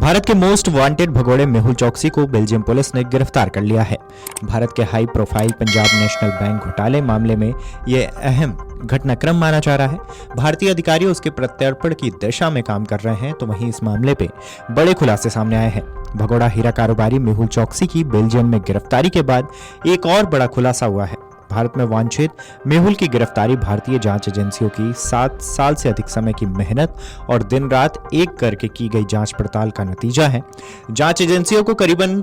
भारत के most wanted भगोड़े मेहुल चोकसी को बेल्जियम पुलिस ने गिरफ्तार कर लिया है। भारत के high profile Punjab national bank घोटाले मामले में यह अहम घटनाक्रम माना जा रहा है। भारतीय अधिकारी उसके प्रत्यर्पण की दिशा में काम कर रहे हैं, तो वहीं इस मामले पे बड़े खुलासे सामने आए हैं। भगोड़ा हीरा कारोबारी मेहुल चोकसी की बेल्जियम में गिरफ्तारी के बाद एक और बड़ा खुलासा हुआ है। भारत में वांछित मेहुल की गिरफ्तारी भारतीय जांच एजेंसियों की 7 साल से अधिक समय की मेहनत और दिन रात एक करके की गई जांच पड़ताल का नतीजा है। जांच एजेंसियों को करीबन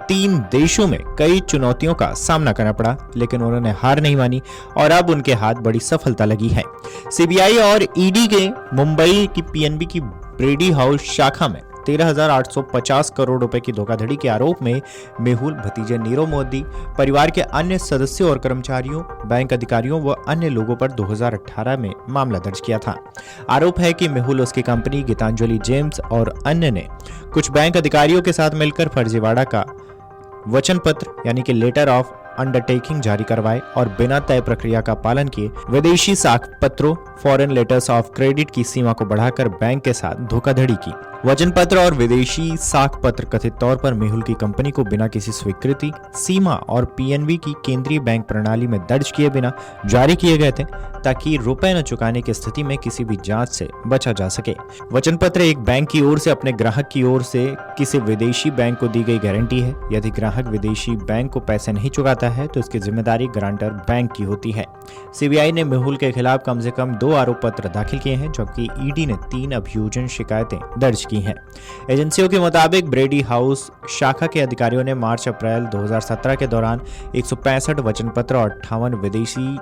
3 देशों में कई चुनौतियों का सामना करना पड़ा, लेकिन उन्होंने हार नहीं मानी और अब उनके हाथ बड़ी सफलता लगी है। सीबीआई और ईडी के मुंबई की पीएनबी की ब्रेडी हाउस शाखा में 13,850 करोड़ रुपए की धोखाधड़ी के आरोप में मेहुल, भतीजे नीरव मोदी, परिवार के अन्य सदस्यों और कर्मचारियों, बैंक अधिकारियों व अन्य लोगों पर 2018 में मामला दर्ज किया था। आरोप है कि मेहुल, उसकी कंपनी गीतांजलि जेम्स और अन्य ने कुछ बैंक अधिकारियों के साथ मिलकर फर्जीवाड़ा का वचन पत्र यानी कि लेटर ऑफ अंडरटेकिंग जारी करवाए और बिना तय प्रक्रिया का पालन किए विदेशी साख पत्रों, फॉरेन लेटर्स ऑफ क्रेडिट की सीमा को बढ़ाकर बैंक के साथ धोखाधड़ी की। वचन पत्र और विदेशी साख पत्र कथित तौर पर मेहुल की कंपनी को बिना किसी स्वीकृति, सीमा और पीएनबी की केंद्रीय बैंक प्रणाली में दर्ज किए बिना जारी किए गए थे, ताकि रुपए न चुकाने की स्थिति में किसी भी जांच से बचा जा सके। वचन पत्र एक बैंक की ओर से अपने ग्राहक की ओर से किसी विदेशी बैंक को दी गई गारंटी है। यदि ग्राहक विदेशी बैंक को पैसे नहीं चुकाता है तो इसकी जिम्मेदारी गारंटर बैंक की होती है। सीबीआई ने मेहुल के खिलाफ कम से कम 2 आरोप पत्र दाखिल किए हैं, जबकि ईडी ने 3 अभियोजन शिकायतें दर्ज की हैं। एजेंसियों के मुताबिक ब्रेडी हाउस शाखा के अधिकारियों ने मार्च-अप्रैल 2017 के दौरान 165 वचन पत्र और 58 विदेशी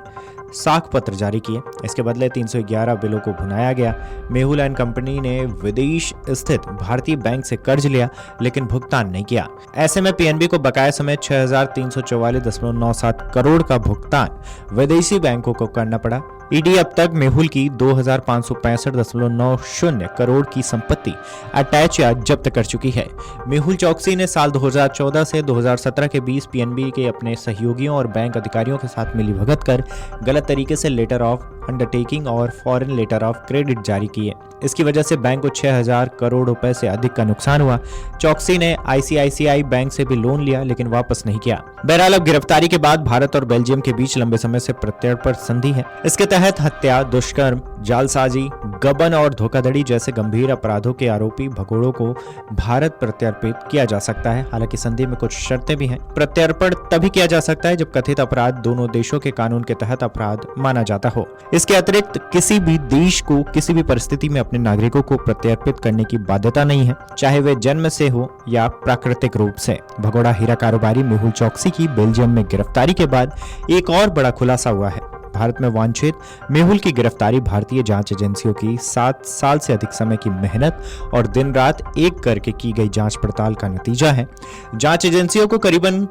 साख पत्र जारी किए। इसके बदले 311 बिलों को भुनाया गया। मेहुल एंड कंपनी ने विदेश स्थित भारतीय बैंक से कर्ज लिया, लेकिन भुगतान नहीं किया। ऐसे में पीएनबी को बकाया समेत 6,344.97 करोड़ का भुगतान विदेशी बैंकों को करना पड़ा। ईडी अब तक मेहुल की 2,565.90 करोड़ की संपत्ति अटैच या जब्त कर चुकी है। मेहुल चोकसी ने साल 2014 से 2017 के बीच पीएनबी के अपने सहयोगियों और बैंक अधिकारियों के साथ मिलीभगत कर गलत तरीके से लेटर ऑफ अंडरटेकिंग और फॉरेन लेटर ऑफ क्रेडिट जारी किए। इसकी वजह से बैंक को 6,000 करोड़ रुपए से अधिक का नुकसान हुआ। चोकसी ने आईसीआईसीआई बैंक से भी लोन लिया, लेकिन वापस नहीं किया। बहरहाल अब गिरफ्तारी के बाद भारत और बेल्जियम के बीच लंबे समय से प्रत्यर्पण संधि है। इसके तहत हत्या, दुष्कर्म, जालसाजी, गबन और धोखाधड़ी जैसे गंभीर अपराधों के आरोपी भगोड़ों को भारत प्रत्यर्पित किया जा सकता है। हालांकि संधि में कुछ शर्तें भी हैं। प्रत्यर्पण तभी किया जा सकता है जब कथित अपराध दोनों देशों के कानून के तहत अपराध माना जाता हो। इसके अतिरिक्त किसी भी देश को किसी भी परिस्थिति में अपने नागरिकों को प्रत्यर्पित करने की बाध्यता नहीं है, चाहे वे जन्म से हो या प्राकृतिक रूप से। भगोड़ा हीरा कारोबारी मेहुल चोकसी की बेल्जियम में गिरफ्तारी के बाद एक और बड़ा खुलासा हुआ है। भारत में वांछित मेहुल की गिरफ्तारी भारतीय जांच एजेंसियों की 7 साल से अधिक समय की मेहनत और दिन रात एक करके की गई जांच पड़ताल का नतीजा है। जांच एजेंसियों को करीबन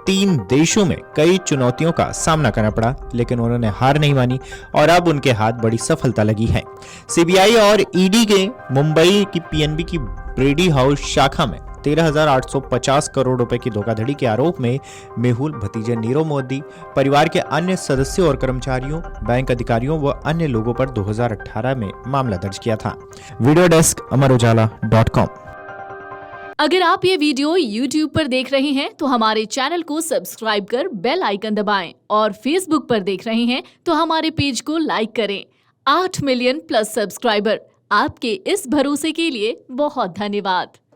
3 देशों में कई चुनौतियों का सामना करना पड़ा, लेकिन उन्होंने हार नहीं मानी और अब उनके हाथ बड़ी सफलता लगी है। सीबीआई और ईडी के मुंबई की पीएनबी की ब्रेडी हाउस शाखा में 13,850 करोड़ रुपए की धोखाधड़ी के आरोप में मेहुल, भतीजे नीरव मोदी, परिवार के अन्य सदस्यों और कर्मचारियों, बैंक अधिकारियों व अन्य लोगों पर 2018 में मामला दर्ज किया था। Video desk amarujala.com। अगर आप ये वीडियो YouTube पर देख रहे हैं तो हमारे चैनल को सब्सक्राइब कर बेल आइकन दबाएं और Facebook पर देख रहे हैं तो हमारे पेज को लाइक करें। 8 मिलियन प्लस सब्सक्राइबर, आपके इस भरोसे के लिए बहुत धन्यवाद।